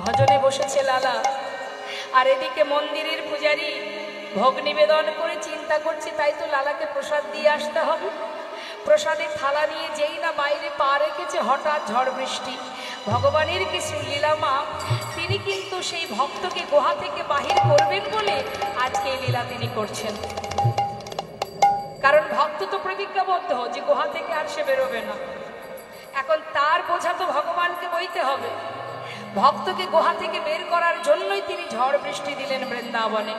ভজনে বসেছে লালা, আর এদিকে মন্দিরের পূজারী ভোগ নিবেদন করে চিন্তা করছে তাই তো লালাকে প্রসাদ দিয়ে আসতে হবে। প্রসাদের থালা নিয়ে যেই না বাইরে পা রেখেছে হঠাৎ ঝড় বৃষ্টি। ভগবানের কিছু লীলামা, তিনি কিন্তু সেই ভক্তকে গুহা থেকে বাহির করবেন বলে আজকে এই লীলা তিনি করছেন। কারণ ভক্ত তো প্রতিজ্ঞাবদ্ধ যে গুহা থেকে আর সে বেরোবে না। এখন তার বোঝা তো ভগবানকে বইতে হবে। ভক্তকে গুহা থেকে বের করার জন্যই তিনি ঝড় বৃষ্টি দিলেন বৃন্দাবনে।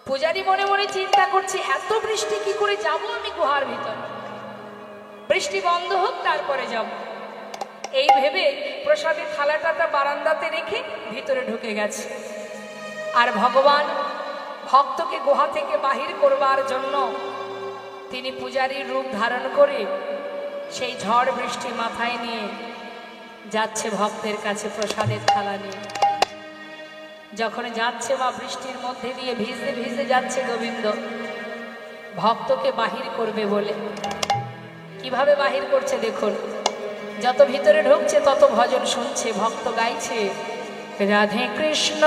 পূজারী মনে মনে চিন্তা করছে এত বৃষ্টি কি করে যাব আমি গুহার ভিতর, বৃষ্টি বন্ধ হোক তারপরে যাব। এই ভেবে প্রসাদের থালাটা বারান্দাতে রেখে ভিতরে ঢুকে গেছে। আর ভগবান ভক্তকে গুহা থেকে বাহির করবার জন্য তিনি পূজারীর রূপ ধারণ করে সেই ঝড় বৃষ্টি মাথায় নিয়ে যাচ্ছে ভক্তের কাছে প্রসাদের থালা নিয়ে। যখন যাচ্ছে বা বৃষ্টির মধ্যে দিয়ে ভিজতে ভিজতে যাচ্ছে গোবিন্দ ভক্তকে বাহির করবে বলে। কিভাবে বাহির করছে দেখুন, যত ভিতরে ঢুকছে তত ভজন শুনছে, ভক্ত গাইছে রাধে কৃষ্ণ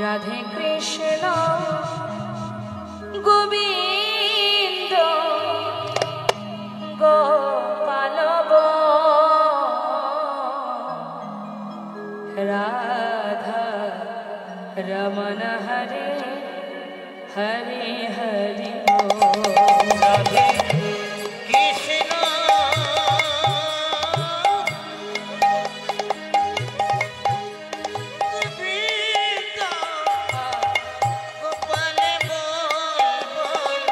রাধে কৃষ্ণ গোবিন্দ গোপাল রাধা রমণ হরে হরে হরে রাধে কৃষ্ণ গোবিন্দ গোপাল বল বল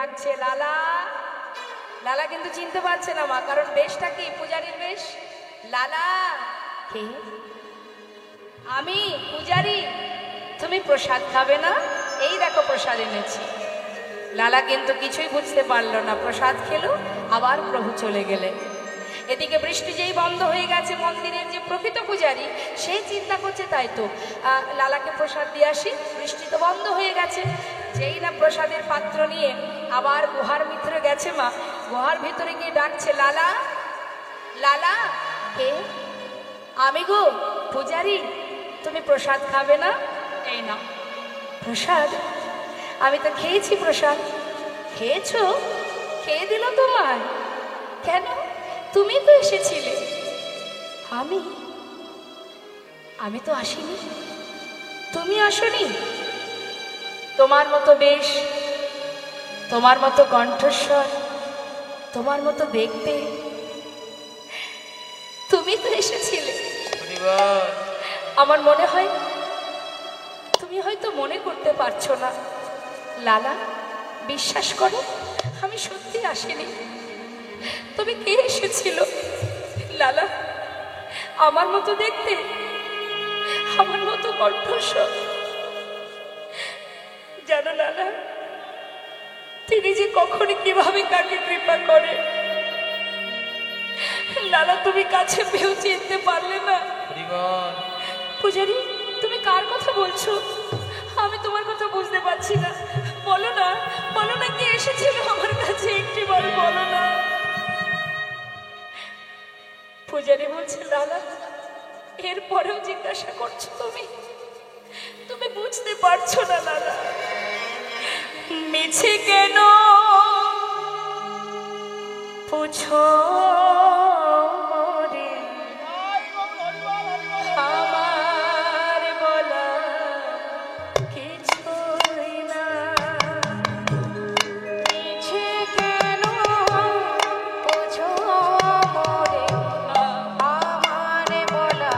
ডাকছে লালা। লালা কিন্তু চিনতে পারছে না মা, কারণ বেশটা কি পূজারীর বেশ। লালা, কে? আমি পূজারী। তুমি প্রসাদ খাবে না? এই দেখো প্রসাদ এনেছি। লালা কিন্তু কিছুই বুঝতে পারলো না, প্রসাদ খেলো, আবার প্রভু চলে গেলেন। এদিকে বৃষ্টি যেই বন্ধ হয়ে গেছে, মন্দিরের যে প্রকৃত পূজারী সেই চিন্তা করছে তাই তো লালাকে প্রসাদ দিয়ে আসি, বৃষ্টি তো বন্ধ হয়ে গেছে। যেই না প্রসাদের পাত্র নিয়ে আবার গুহার ভিতরে গেছে মা, গুহার ভিতরে গিয়ে ডাকছে লালা, লালা। কে? আমি গো পূজারী। তুমি প্রসাদ খাবে না? এই না প্রসাদ। আমি তো খেয়েছি প্রসাদ। খেয়েছো? খেয়ে দিল তোমায়? কেন? তুমি তো এসেছিলে। আমি তো আসিনি। তুমি আসনি? তোমার মতো বেশ, তোমার মতো কণ্ঠস্বর, তোমার মতো দেখতে, তুমি তো এসেছিলে। আমার মনে হয় তুমি হয়তো মনে করতে পারছো না। লালা, বিশ্বাস করো, আমি সত্যি আসিনি। তবে কে এসেছিল? লালা, আমার মতো দেখতে, আমার মতো কণ্ঠস্বর। জানো লালা, তিনি যে কখনই কিভাবে কাকে কৃপা করে। লালা, তুমি কাছে পেয়েও চিনতে পারলে না। পূজারী, তুমি কার কথা বলছো? আমি তোমার কথা বুঝতে পারছি না। বলো না, বলো না, কে এসেছিল আমার কাছে, একটিবার বলো না। পূজারী বলছে লালা, এরপরেও জিজ্ঞাসা করছো তুমি? তুমি বুঝতে পারছো না লালা? মিছে কেন পুছো রে, আমার বলা কিছুই না। মিছে কেন পুছো রে, আমার বলা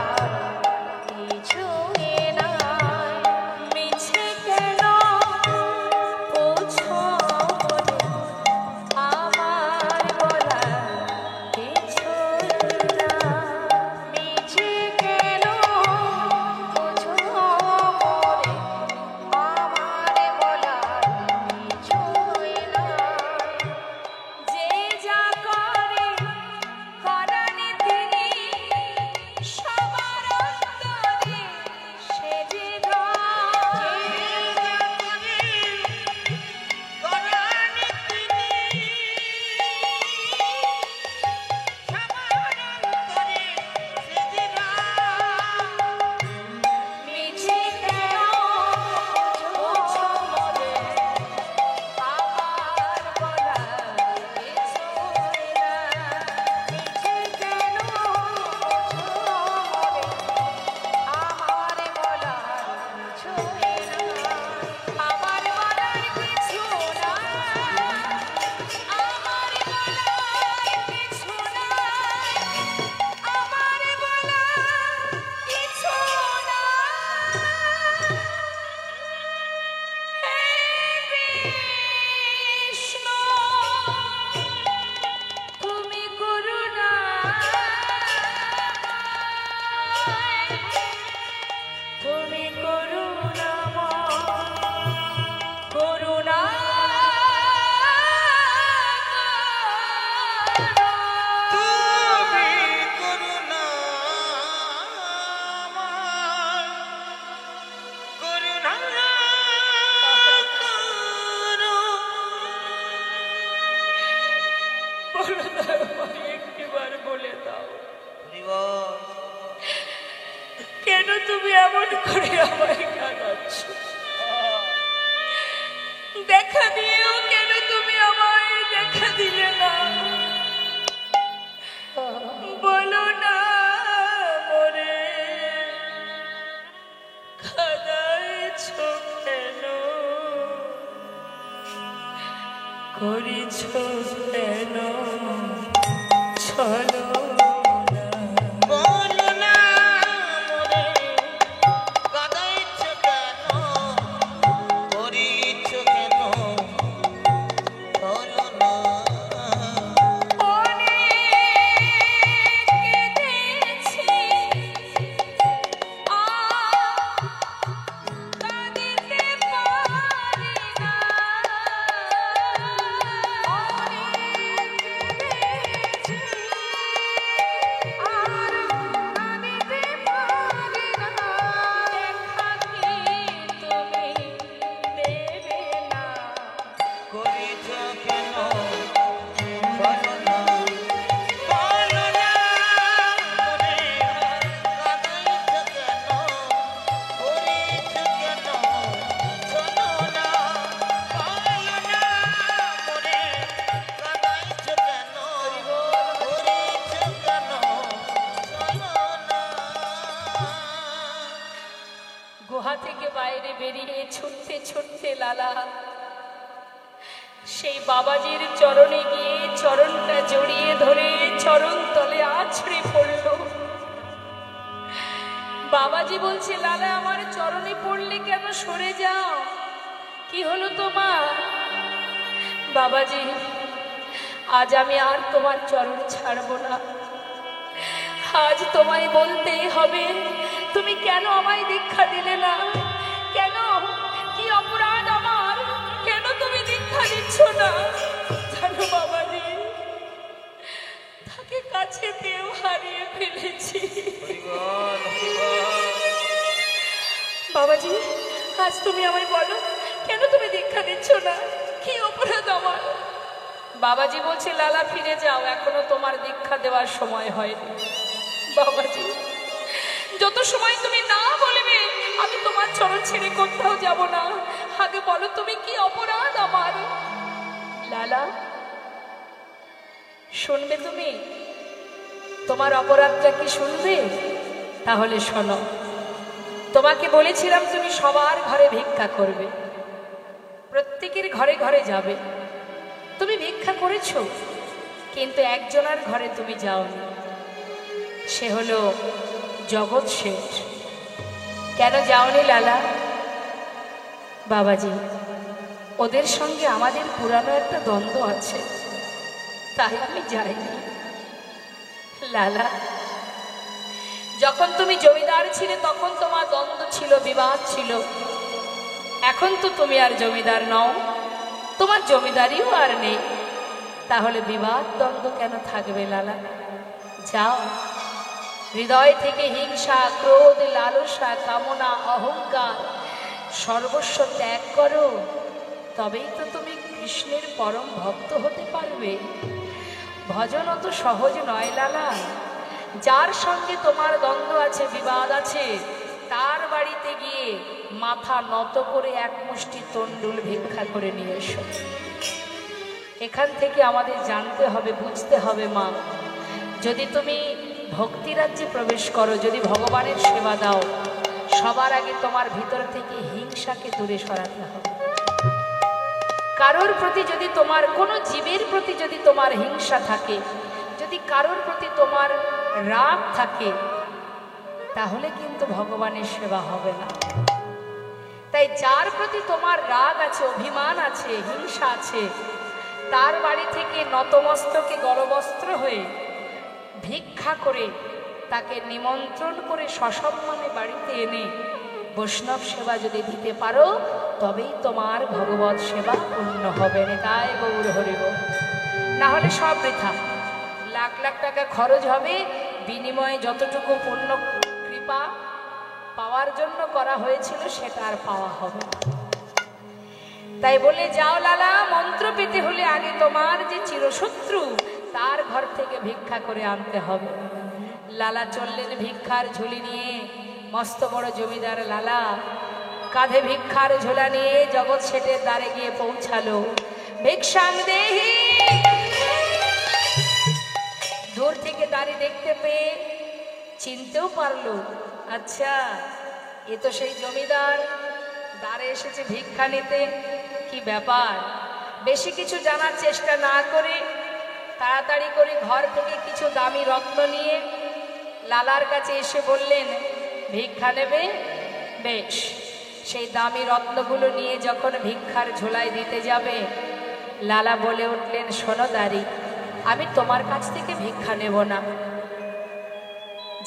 কিছুই না। মিছে কেন পুছো রে, আমার বলা কিছুই না। মিছে কেন পুছো রে, আমার বলা কিছুই না। যে যা করে করেনি তিনি, সবার অন্তরে সে যে মিছে কেন পুছো রে, আমার বলা কিছুই না। মিছে কেন পুছো রে, আমার বলার কিছুই না। আমার বলার কিছু না, আমার বলার কিছু না, আমার বলার কিছু না। হে কৃষ্ণ, তুমি করুণাময়, তুমি করুণাময়, করুণা তুমি করুণাময়, করুণা করো। বলে দাও, একটিবার বলে দাও, কেন তুমি এমন করে আমায় কাঁদাচ্ছ? দেখা দিয়েও কেন তুমি আমায় দেখা দিলে না? বলো না মরে কাঁদাইছ কেন, করিছ কেন ছলো? বলো না মোরে কাঁদাইছ কেন, করিছ কেন ছুটতে ছুটতে লালা সেই বাবাজির চরণে গিয়ে চরণটা জড়িয়ে ধরে চরণ তলে আছড়ে পড়ল। বাবাজি বলছে, লালা আমার চরণে পড়লে কেন, সরে যাও, কি হলো তোমার? বাবাজি, আজ আমি আর তোমার চরণ ছাড়ব না। আজ তোমায় বলতেই হবে, তুমি কেন আমায় দীক্ষা দিলে না? কেন, কি অপরাধ আমার? কেন তুমি দীক্ষা দিচ্ছ না? জানো বাবাজি, তাকে কাছে পেয়েও হারিয়ে ফেলেছি। বাবাজি, আজ তুমি আমায় বলো, কেন তুমি দীক্ষা দিচ্ছ না? কি অপরাধ আমার? বাবাজি বলছে, লালা ফিরে যাও, এখনো তোমার দীক্ষা দেওয়ার সময় হয়নি। বাবাজি, যত সময় তুমি না বলবে আমি তোমার চরণ ছেড়ে কোথাও যাব না। আগে বলো, তুমি কি অপরাধ আমার? লালা, শুনবে তুমি? তোমার অপরাধটা কি শুনবে? তাহলে শোনো। তোমাকে বলেছিলাম তুমি সবার ঘরে ভিক্ষা করবে, প্রত্যেকের ঘরে ঘরে যাবে। তুমি ভিক্ষা করেছো, কিন্তু একজনের ঘরে তুমি যাওনি, সে হলো জগৎ শেঠ। কেন যাওনি লালা? বাবাজি, ওদের সঙ্গে আমাদের পুরানো একটা দ্বন্দ্ব আছে, তাই আমি যাইনি। লালা, যখন তুমি জমিদার ছিলে তখন তোমার দ্বন্দ্ব ছিল, বিবাদ ছিল। এখন তো তুমি আর জমিদার নও, তোমার জমিদারিও আর নেই, তাহলে বিবাদ দ্বন্দ্ব কেন থাকবে? লালা, যাও, হৃদয় থেকে হিংসা, ক্রোধ, লালসা, কামনা, অহংকার সর্বস্ব ত্যাগ করো, তবেই তো তুমি কৃষ্ণের পরম ভক্ত হতে পারবে। ভজন অত সহজ নয় লালা। যার সঙ্গে তোমার দ্বন্দ্ব আছে, বিবাদ আছে, তার বাড়িতে গিয়ে মাথা নত করে এক মুষ্টি তণ্ডুল ভিক্ষা করে নিয়ে এসো। এখান থেকে আমাদের জানতে হবে, বুঝতে হবে মা, যদি তুমি ভক্তিরাজ্যে প্রবেশ করো, যদি ভগবানের সেবা দাও, সবার আগে তোমার ভিতর থেকে হিংসাকে দূরে সরাতে হবে। কারোর প্রতি যদি তোমার, কোনো জীবের প্রতি যদি তোমার হিংসা থাকে, যদি কারোর প্রতি তোমার রাগ থাকে, তাহলে কিন্তু ভগবানের সেবা হবে না। তাই যার প্রতি তোমার রাগ আছে, অভিমান আছে, হিংসা আছে, তার বাড়ি থেকে নতমস্তকে গলবস্ত্র হয়ে ভিক্ষা করে তাকে নিমন্ত্রণ করে সসম্মানে বাড়িতে এনে বৈষ্ণব সেবা যদি দিতে পারো, তবেই তোমার ভগবত সেবা পূর্ণ হবে। তাই গৌর হরিব, না হলে সব বৃথা। লাখ লাখ টাকা খরচ হবে, বিনিময়ে যতটুকু পূর্ণ কৃপা পাওয়ার জন্য করা হয়েছিল সেটা আর পাওয়া হবে। তাই বলে যাও লালা, মন্ত্র পেতে হলে আগে তোমার যে চিরশত্রু তার ঘর থেকে ভিক্ষা করে আনতে হবে। লালা চললেন ভিক্ষার ঝুলি নিয়ে। মস্ত বড় জমিদার লালা কাঁধে ভিক্ষার ঝোলা নিয়ে জগৎ শেঠের দ্বারে গিয়ে পৌঁছালো। ভিক্ষাং দেহি। দূর থেকে দাঁড়িয়ে দেখতে পেয়ে চিনতেও পারলো, আচ্ছা এ তো সেই জমিদার, দ্বারে এসেছে ভিক্ষা নিতে। কি ব্যাপার? বেশি কিছু জানার চেষ্টা না করে তাড়াতাড়ি করে ঘর থেকে কিছু দামি রত্ন নিয়ে লালার কাছে এসে বললেন, ভিক্ষা নেবে? বেশ। সেই দামি রত্নগুলো নিয়ে যখন ভিক্ষার ঝোলায় দিতে যাবে, লালা বলে উঠলেন, শোনো দাঁড়ি, আমি তোমার কাছ থেকে ভিক্ষা নেব না।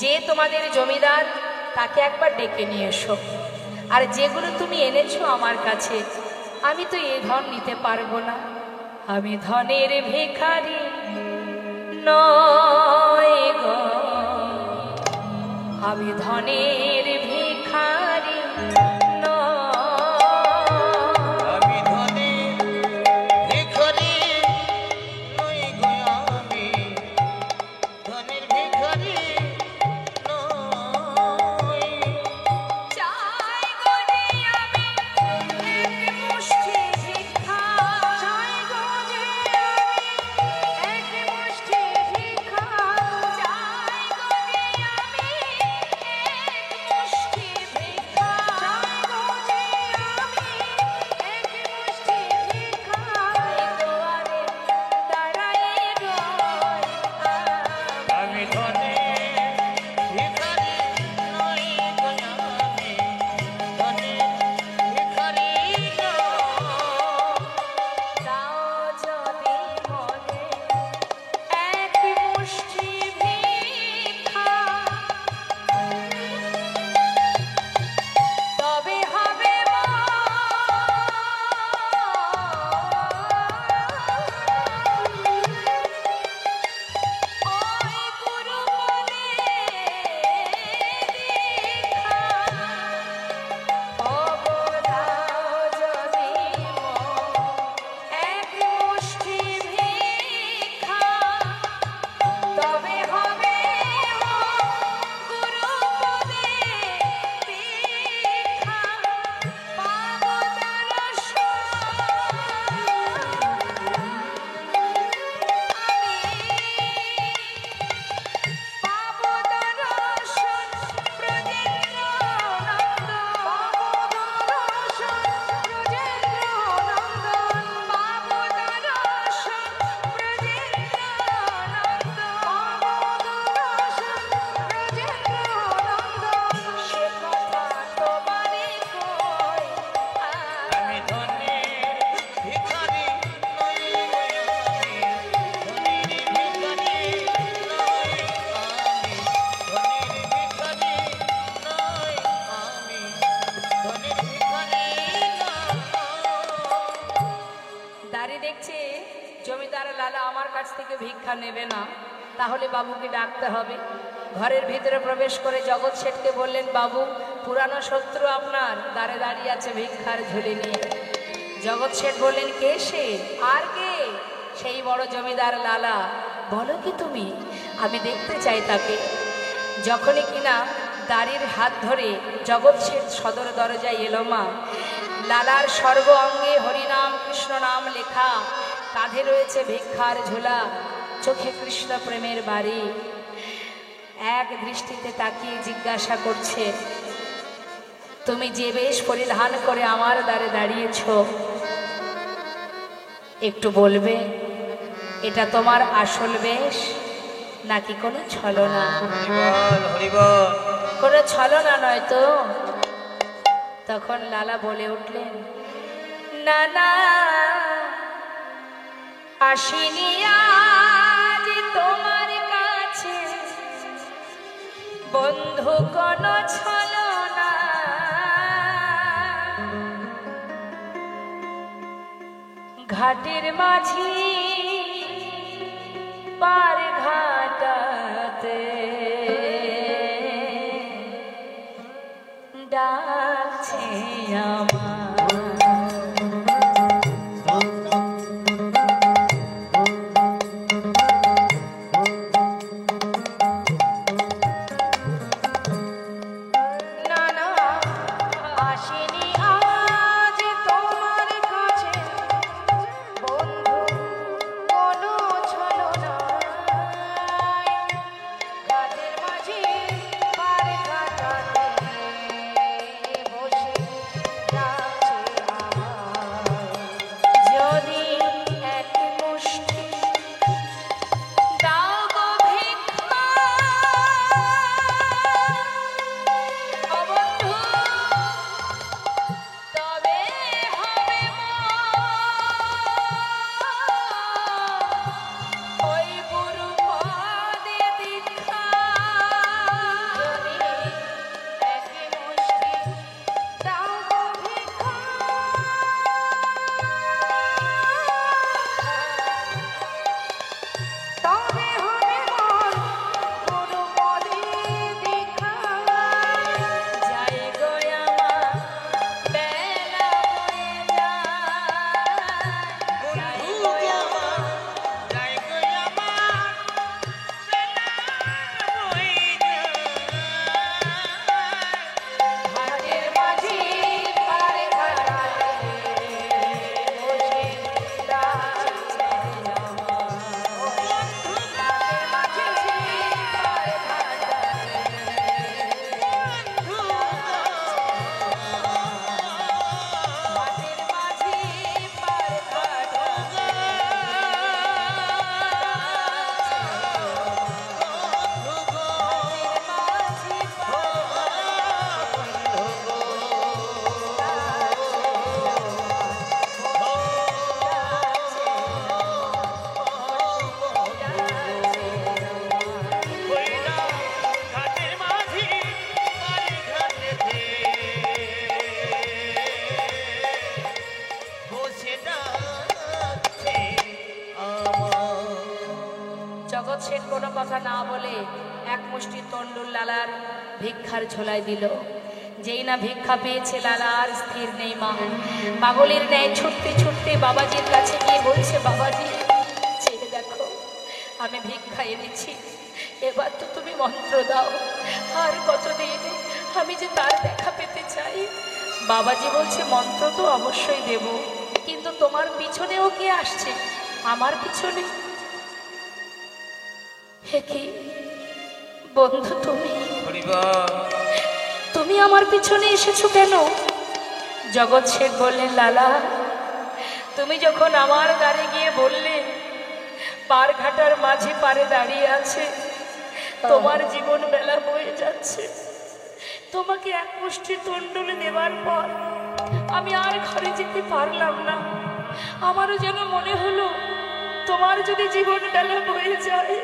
যে তোমাদের জমিদার তাকে একবার ডেকে নিয়ে এসো। আর যেগুলো তুমি এনেছো আমার কাছে, আমি তো এ ধন নিতে পারবো না। আমি ধনের ভিখারি নয় গো, আমি ধনের ভিখারি ভিক্ষা নেবে না, তাহলে বাবুকে ডাকতে হবে। ঘরের ভিতরে প্রবেশ করে জগৎ শেঠকে বললেন, বাবু পুরানো শত্রু আপনার দ্বারে দাঁড়িয়ে আছে ভিক্ষার ঝুলি নিয়ে। জগৎ শেঠ বললেন, কে সে? আর কে? সেই বড় জমিদার লালা। বলো কি তুমি? আমি দেখতে চাই তাকে। যখনই কিনা দাড়ির হাত ধরে জগৎ শেঠ সদর দরজায় এলো মা, লালার সর্ব অঙ্গে হরিনাম কৃষ্ণ নাম লেখা, কাঁধে রয়েছে ভিক্ষার ঝোলা, চোখে কৃষ্ণ প্রেমের বাড়ি। এক দৃষ্টিতে তাকিয়ে জিজ্ঞাসা করছে, তুমি যে বেশ পরিধান করে আমার দ্বারে দাঁড়িয়েছ, একটু বলবে এটা তোমার আসল বেশ নাকি কোনো ছলনা? হরিবল হরিবল। কোনো ছলনা নয় তো? তখন লালা বলে উঠলেন, না না, আসিনি আজ তোমার কাছে বন্ধু কোনো ছলনা, ঘাটের মাঝি পার ঘাটাতে ডাকছে আমার। জগৎ শেঠ কোনো কথা না বলে এক মুষ্টি তন্ডুল লালার ভিক্ষার ঝোলায় দিল। যেই না ভিক্ষা পেয়েছে লালা আর স্থির নেই মা, পাগলের ন্যায় ছুটতে ছুটতে বাবাজির কাছে গিয়ে বলছে, বাবাজি চেয়ে দেখো আমি ভিক্ষা এনেছি, এবার তো তুমি মন্ত্র দাও, আর কতদিন আমি যে তার দেখা পেতে চাই। বাবাজি বলছে, মন্ত্র তো অবশ্যই দেব, কিন্তু তোমার পিছনেও কে আসছে? আমার পিছনে? হে কি বন্ধু, তুমি আমার পিছনে এসেছো কেন? জগৎ শেঠ বললেন, লালা তুমি যখন আমার দ্বারে গিয়ে বললে পার ঘাটার মাঝে পারে দাঁড়িয়ে আছে, তোমার জীবন বেলা বয়ে যাচ্ছে, তোমাকে এক মুষ্টি তন্ডুলে দেবার পর আমি আর ঘরে যেতে পারলাম না। আমারও যেন মনে হলো তোমার যদি জীবন বেলা বয়ে যায়,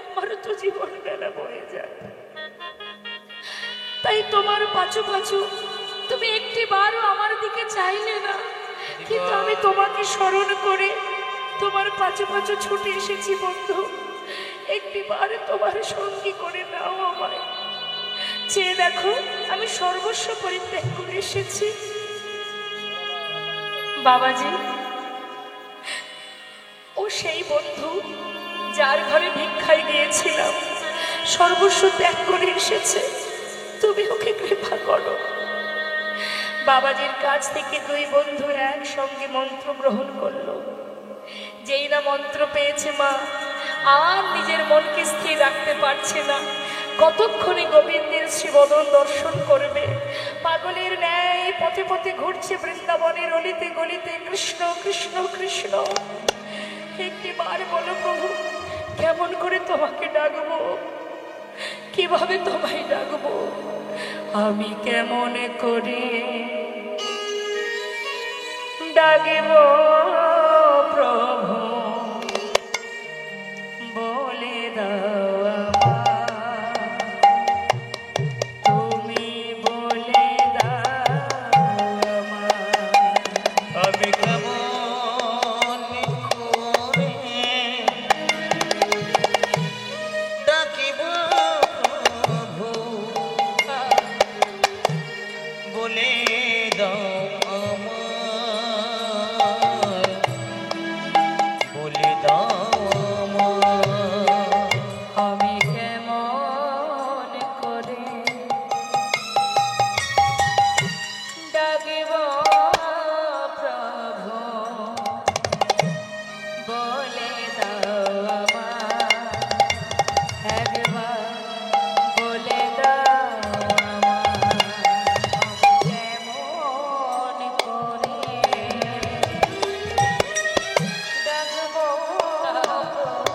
আমারও তো জীবন বেলা বয়ে যায়। তাই তোমার পাছু পাছু তুমি একটি বারও আমার দিকে চাইলে না, কিন্তু আমি তোমাকে স্মরণ করে তোমার পাঁচু পাঁচু ছুটে এসেছি বন্ধু, একটিবার তোমার সঙ্গী করে নাও আমায়। চেয়ে দেখো আমি সর্বস্ব পরিত্যাগ করে এসেছি। বাবাজি, ও সেই বন্ধু যার ঘরে ভিক্ষায় গিয়েছিলাম, সর্বস্ব ত্যাগ করে এসেছে। তুমি ওকে কৃপা করো। বাবাজির কাছ থেকে দুই বন্ধু একসঙ্গে মন্ত্র গ্রহণ করলো। যেই না মন্ত্র পেয়েছে মা, আর নিজের মনকে স্থির রাখতে পারছে না। কতক্ষণে গোবিন্দের শ্রীবদন দর্শন করবে। পাগলের ন্যায় পথে পথে ঘুরছে বৃন্দাবনের অলিতে গলিতে, কৃষ্ণ কৃষ্ণ কৃষ্ণ। একটিবার বলো প্রভু, কেমন করে তোমাকে ডাকবো, কিভাবে তোমায় ডাকবো? আমি কেমন করে ডাকব প্রভু, বলে দাও তুমি, বলে দাও আমি কেমন করে ডাকিব প্রভু, বলে দাও আমায়, বলে দাও আমায়। আমি কেমন করে ডাকব প্রভু, বলে দাও আমায়, একবার বলে দাও আমায়। কেমন করে ডাকব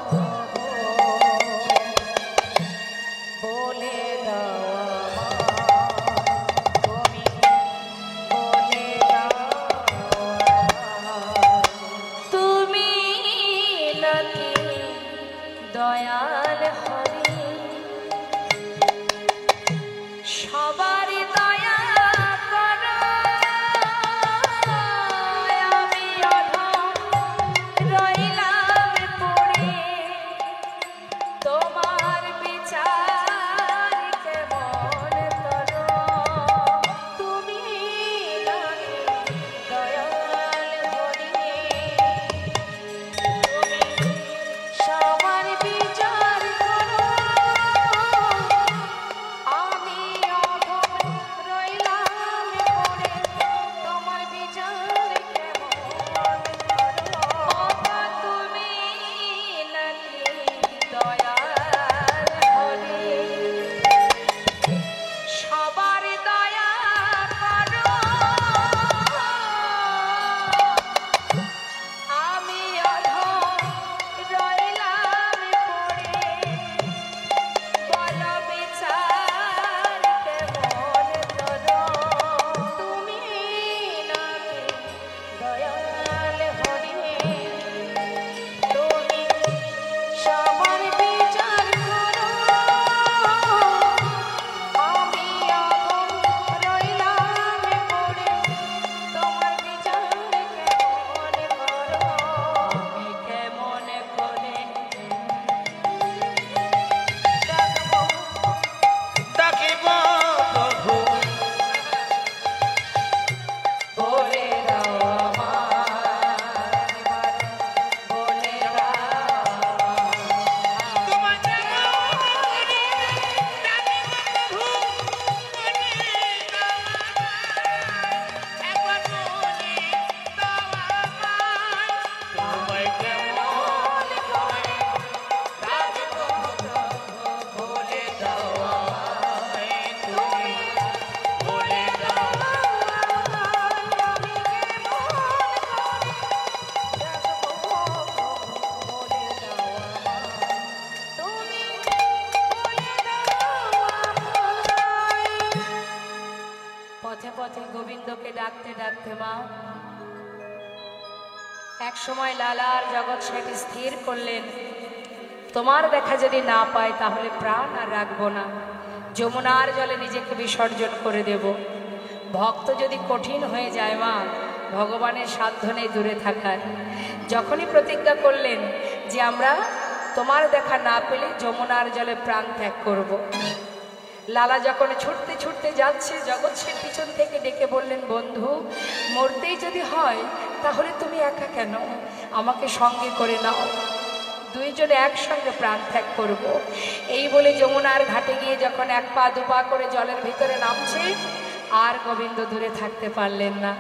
প্রভু, বলে দাও আমায়, তুমি বলে দাও আমায়। তুমি নাকি দয়াল হরি, সবারই দয়া করো। আমি অধম রইলাম পড়ে, তোমার বিচার কেমন করো? তুমি নাকি দয়াল হরি, তুমি সবার বিচার করো। আমি অধম রইলাম পড়ে, তোমার বিচার কেমন করো? তুমি নাকি দয়াল হরি, সবার দয়া করো। আমি অধম রইলাম পড়ে, বলো বিচার কেমন করো? তুমি নাকি দয়াল হরি, তুমি সবার বিচার করো। আমি অধম রইলাম পড়ে, তোমার বিচার কেমন করো? আমি কেমন করে ডাকবো ডাকিব প্রভু, বলে দাও আমায়, বলে দাও তোমার কেমন করে ডাকিব প্রভু, বলে দাও আমায়, একবার বলে দাও আমায়। তোমায় কেমন করে ডাকিব প্রভু, বলে দাও আমায়, তুমি বলে দাও পথে পথে গোবিন্দকে ডাকতে ডাকতে মা এক সময় লালার জগৎ শেঠ স্থির করলেন, তোমার দেখা যদি না পায় তাহলে প্রাণ আর রাখবো না, যমুনার জলে নিজেকে বিসর্জন করে দেব। ভক্ত যদি কঠিন হয়ে যায় মা, ভগবানের সাধ্য নেই দূরে থাকার। যখনই প্রতিজ্ঞা করলেন যে আমরা তোমার দেখা না পেলে যমুনার জলে প্রাণ ত্যাগ করব। লালা যখন ছুটতে ছুটতে যাচ্ছে, জগৎ সের পিছন থেকে ডেকে বললেন, বন্ধু মরতেই যদি হয় তাহলে তুমি একা কেন, আমাকে সঙ্গে করে নাও, দুইজনে একসঙ্গে প্রাণ ত্যাগ করব। এই বলে যমুনার ঘাটে গিয়ে যখন এক পা দুপা করে জলের ভিতরে নামছে, আর গোবিন্দ দূরে থাকতে পারলেন না।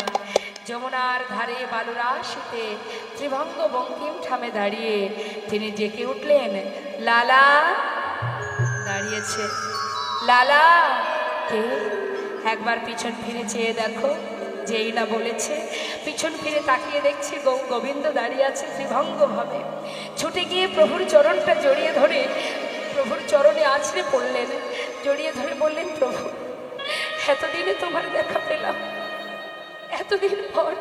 যমুনার ধারে বালুরাশিতে ত্রিভঙ্গ বঙ্কিম ঠামে দাঁড়িয়ে তিনি ডেকে উঠলেন, লালা। দাঁড়িয়েছে, লালা কে? একবার পিছন ফিরে চেয়ে দেখো। যেই না বলেছে, পিছন ফিরে তাকিয়ে দেখছি গোবিন্দ দাঁড়িয়ে আছে ত্রিভঙ্গভাবে। ছুটে গিয়ে প্রভুর চরণটা জড়িয়ে ধরে প্রভুর চরণে আছড়ে পড়লেন, জড়িয়ে ধরে বললেন, প্রভু এতদিনে তোমার দেখা পেলাম, এতদিন পর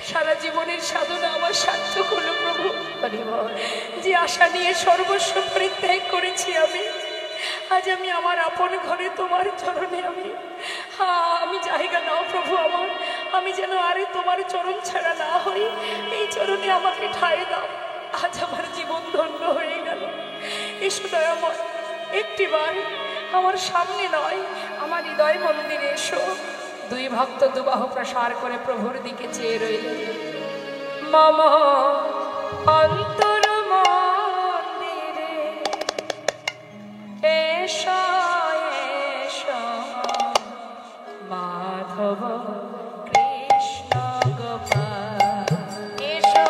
সারা জীবনের সাধনা আমার সার্থক হলো প্রভু। যে আশা নিয়ে সর্বস্ব পরিত্যাগ করেছি আজ আমি আমার আপন ঘরে তোমার চরণে আমি জায়গা নাও প্রভু আমার, আমি যেন আরে তোমার চরণ ছাড়া না হই, এই চরণে আমাকে ঠাঁই দাও। আজ আমার জীবন ধন্য হয়ে গেল। এসো দয়াময়, একটিবার আমার সামনে নয় আমার হৃদয় মন্দিরে এসো। দুই ভক্ত দুবাহু প্রসার করে প্রভুর দিকে চেয়ে রইলেন। মম অন্তর মন্দিরে এসো এসো মাধব কৃষ্ণ গোপাল, এসো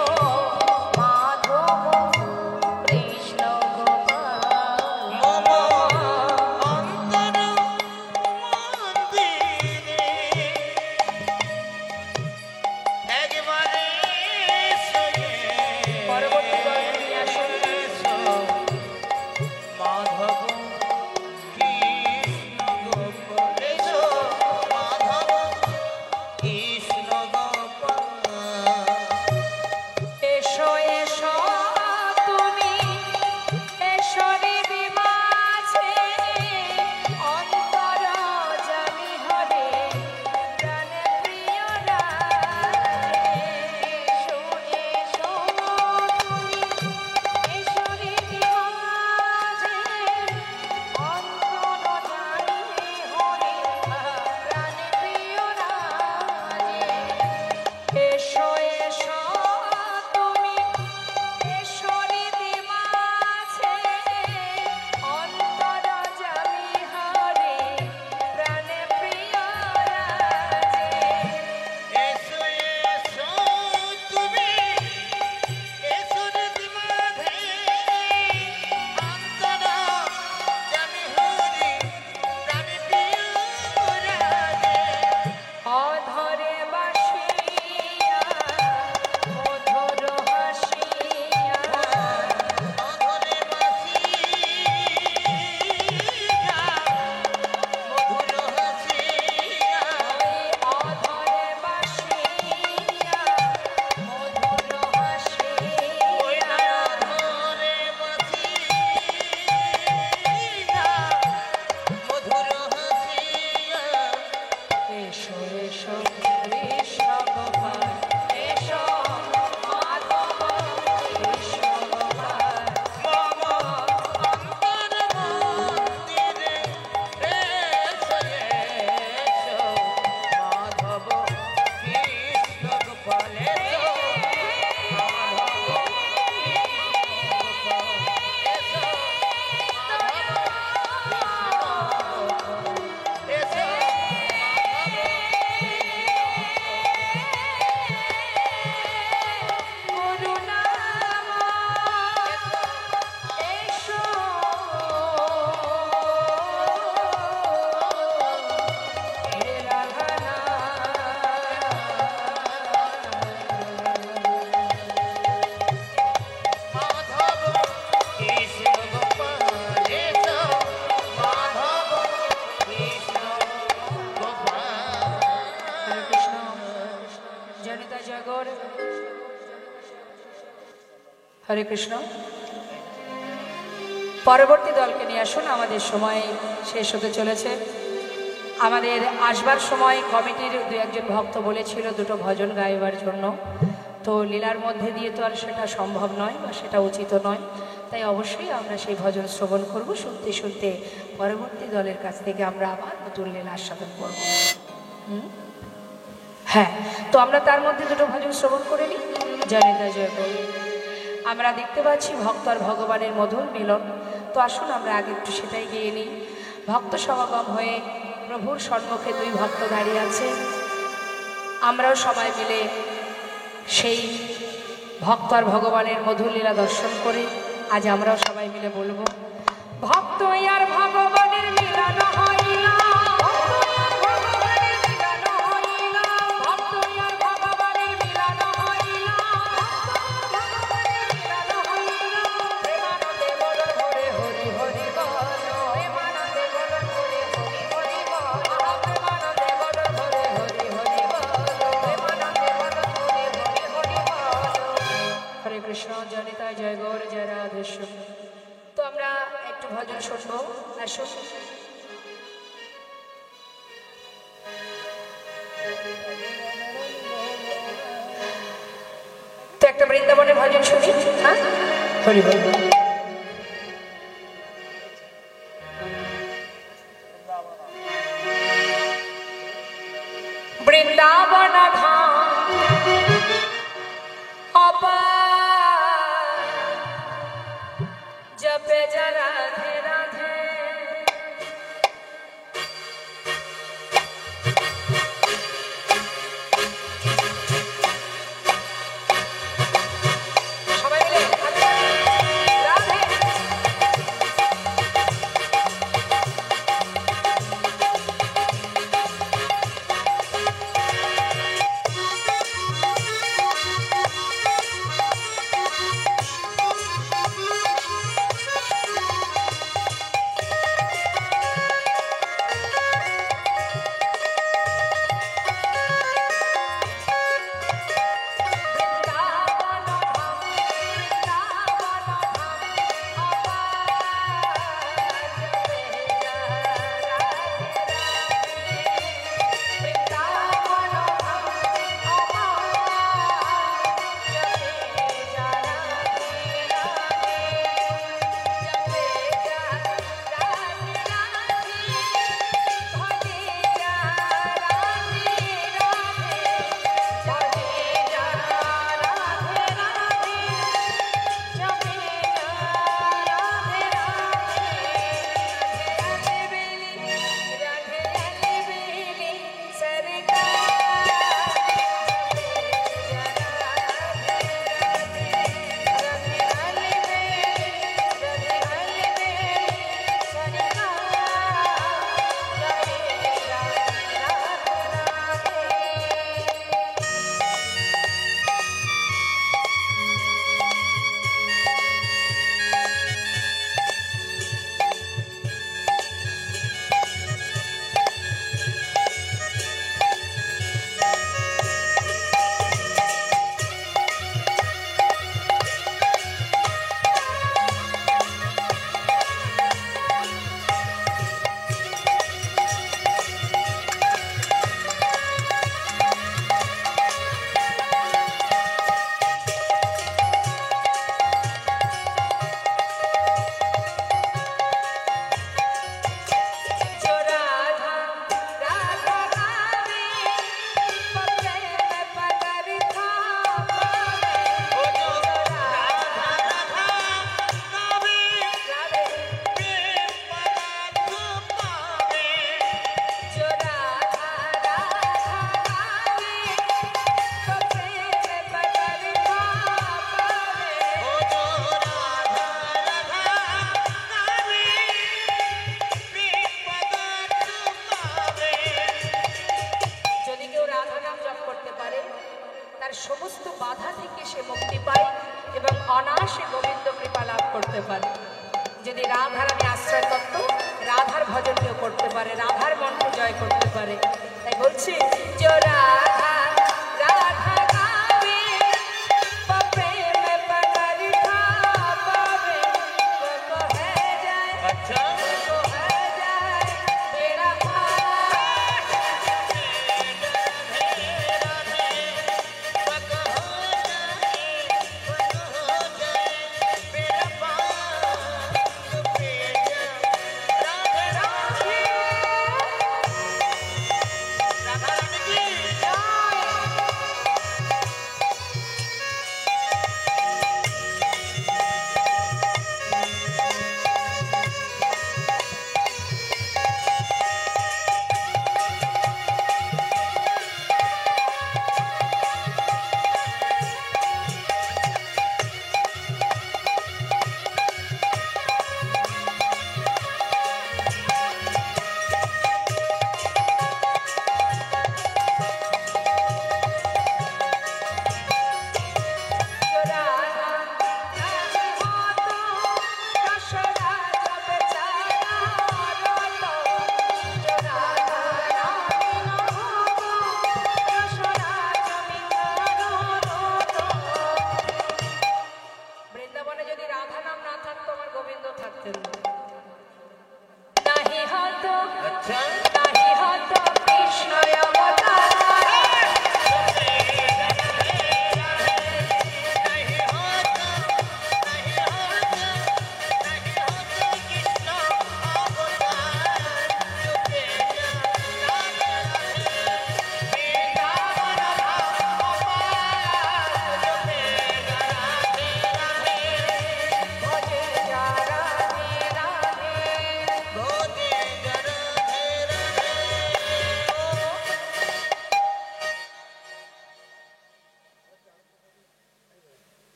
মাধব কৃষ্ণ গোপাল। মম অন্তর মন্দিরে একবারে শুয়ে পরবর্তী গল্প নিয়ে আসুন। মাধব কৃষ্ণ গোপাল, এসো মাধব কৃষ্ণ গোপাল। এসো এসো তুমি এসো হৃদি মাঝে, অন্তর জানি হরে প্রাণে প্রিয় রাধে। এসো এসো তুমি এসো হৃদি মাঝে, অন্তর জানি হরে প্রাণে প্রিয় রাধে। এসো এসো তুমি এসো হৃদি মাঝে, অন্তর জামি হরে প্রাণে প্রিয় রাজে। এসো এসো তুমি এসো হৃদি মাঝে, অন্তর জানি হরি প্রাণে প্রিয় রাধে। অধরে বাসিয়া মধুর হাসিয়া, অধরে বাসিয়া মধুর হাসিয়া, অধরে বাসিয়া মধুর ওই হাসিয়া। অধরে বাসিয়া মধুর হাসিয়া। এসো এসো কৃষ্ণ গোপাল, এসো মাধব কৃষ্ণ গোপাল। মম অন্তর মন্দিরে এসো এসো মাধব কৃষ্ণ গোপাল, এসো মাধব কৃষ্ণ গোপাল, এসো এসো হে রাধানা। মাধব কৃষ্ণ গোপাল, এসো মাধব কৃষ্ণ গোপাল। হরে কৃষ্ণ জনিতা জগর। হরে কৃষ্ণ। পরবর্তী দলকে নিয়ে আসুন, আমাদের সময় শেষ হতে চলেছে। আমাদের আসবার সময় কমিটির দু একজন ভক্ত বলেছিল দুটো ভজন গাইবার জন্য, তো লীলার মধ্যে দিয়ে তো আর সেটা সম্ভব নয় বা সেটা উচিত নয়, তাই অবশ্যই আমরা সেই ভজন শ্রবণ করব। শুনতে শুনতে পরবর্তী দলের কাছ থেকে আমরা আবার নতুন লীলা আস্বাদন করব। হ্যাঁ, তো আমরা তার মধ্যে দুটো ভজন শ্রবণ করে নিই। জয়নিতা জয় বল। আমরা দেখতে পাচ্ছি ভক্ত আর ভগবানের মধুর মিলন, তো আসুন আমরা আগে একটু সেটাই গিয়ে নিই। ভক্ত সমাগম হয়ে প্রভুর সম্মুখে দুই ভক্ত দাঁড়িয়ে আছে, আমরাও সবাই মিলে সেই ভক্ত আর ভগবানের মধুর লীলা দর্শন করে আজ আমরাও সবাই মিলে বলবো, ভক্ত আর ভগবানের মিলন হইলা, কৃষ্ণ জনিতা জয় গৌর জয় রাধেশ্বর। তো আমরা একটু ভজন শুনবো, আসুন। তো একটা বৃন্দাবনের ভজন শুনি। হ্যাঁ, হরি বল। বৃন্দাবন ধাম जपे जा राधे राधे, सबाई मिले राधे। সমস্ত বাধা থেকে সে মুক্তি পায় এবং অনায়াসে গোবিন্দ কৃপা লাভ করতে পারে। যদি রাধারানী আশ্রয় তত্ত্ব রাধার ভজন কেউ করতে পারে, রাধার মন্ত্র জয় করতে পারে, তাই বলছে যে রাধা রাধা গাবে প্রেম পগরি পাবে কো হয়ে যায়, আচ্ছা কো হয়ে যায় তেরা পারতেন নাহি হতো আচ্ছা নাহি হতো কৃষ্ণ অবতার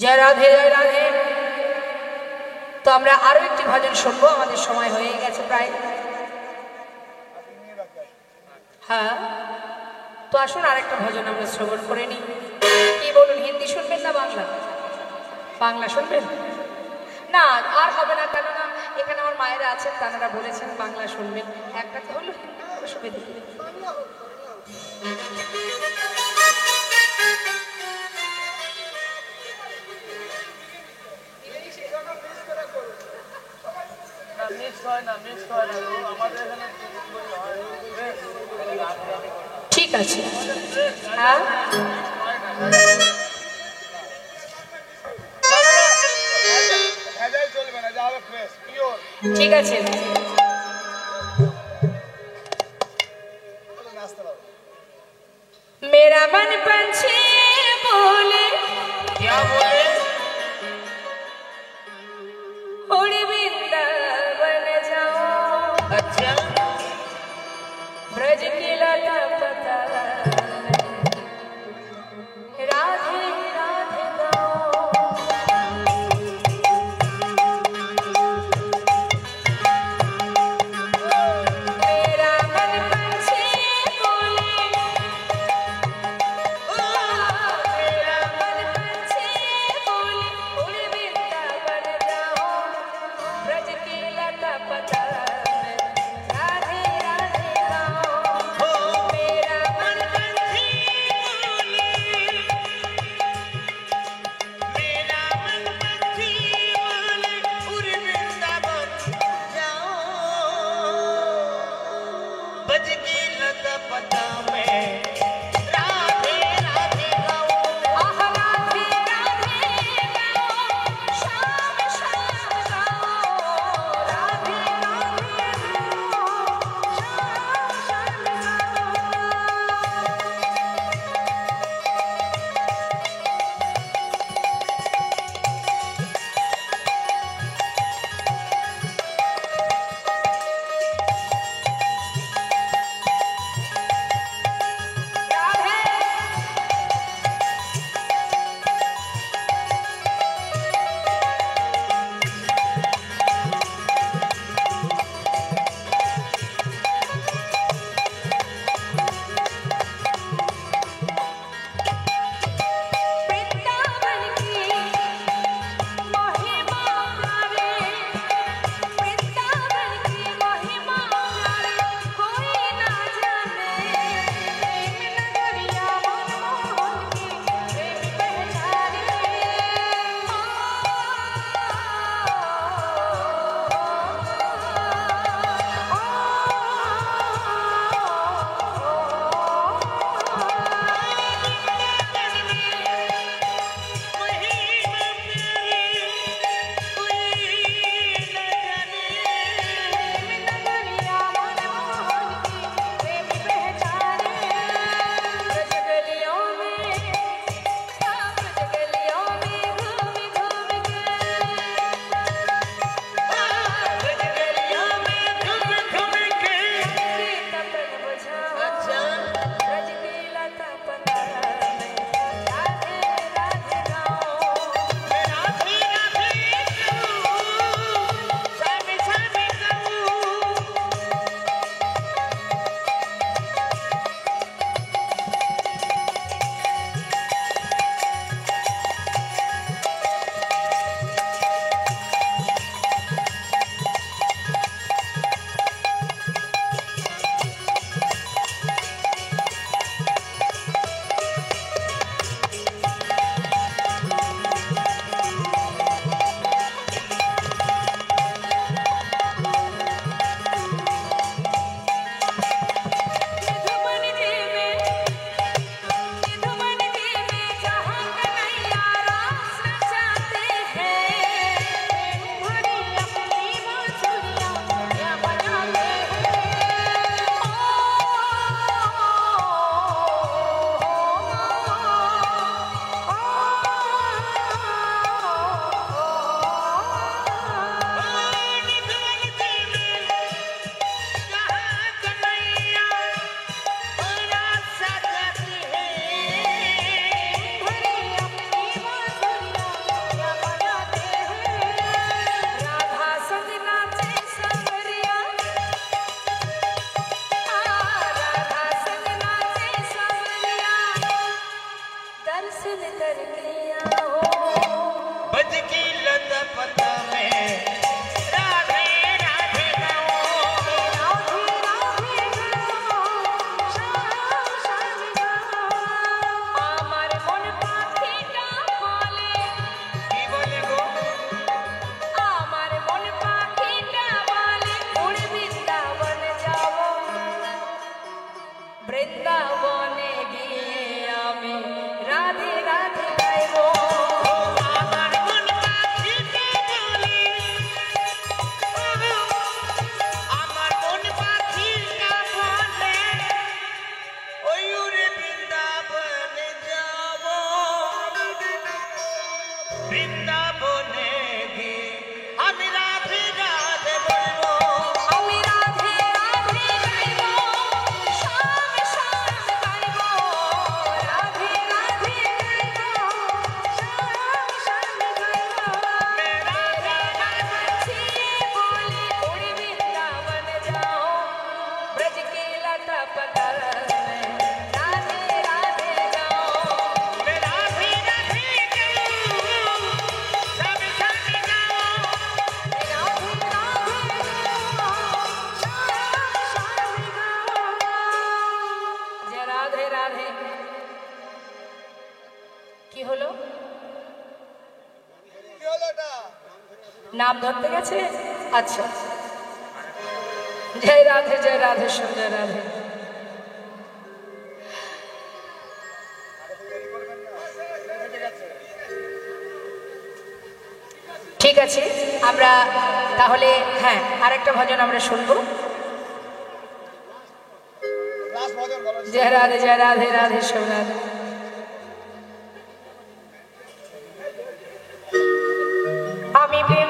জয় রাধে জয় রাধে। তো আমরা আরো একটি ভজন শুনবো, আমাদের সময় হয়ে গেছে প্রায়। হ্যাঁ, তো আসুন আরেকটা ভজন আমরা শ্রবণ করে নিই। কি বলুন, হিন্দি শুনবেন না বাংলা? বাংলা শুনবেন না? আর হবে না, কেননা এখানে আমার মায়েরা আছেন, তারা বলেছেন বাংলা শুনবেন। একটা তো হলো হিন্দি শুনে দেখি। ঠিক আছে, হ্যাঁ ঠিক আছে। मेरा मन पंछी बोले क्या बोले उड़ी वृंदावन जाओ अच्छा ब्रज की लता पता राधे राधे गाओ मेरा मन पंछी बोले मेरा मन पंछी बोले उड़ी वृंदावन जाओ ब्रज की लता पता নাম ধরতে গেছে? আচ্ছা, জয় রাধে জয় রাধে জয় রাধে। ঠিক আছে, আমরা তাহলে হ্যাঁ আরেকটা ভজন আমরা শুনবো। জয় রাধে রাধে রাধে। আমি প্রেম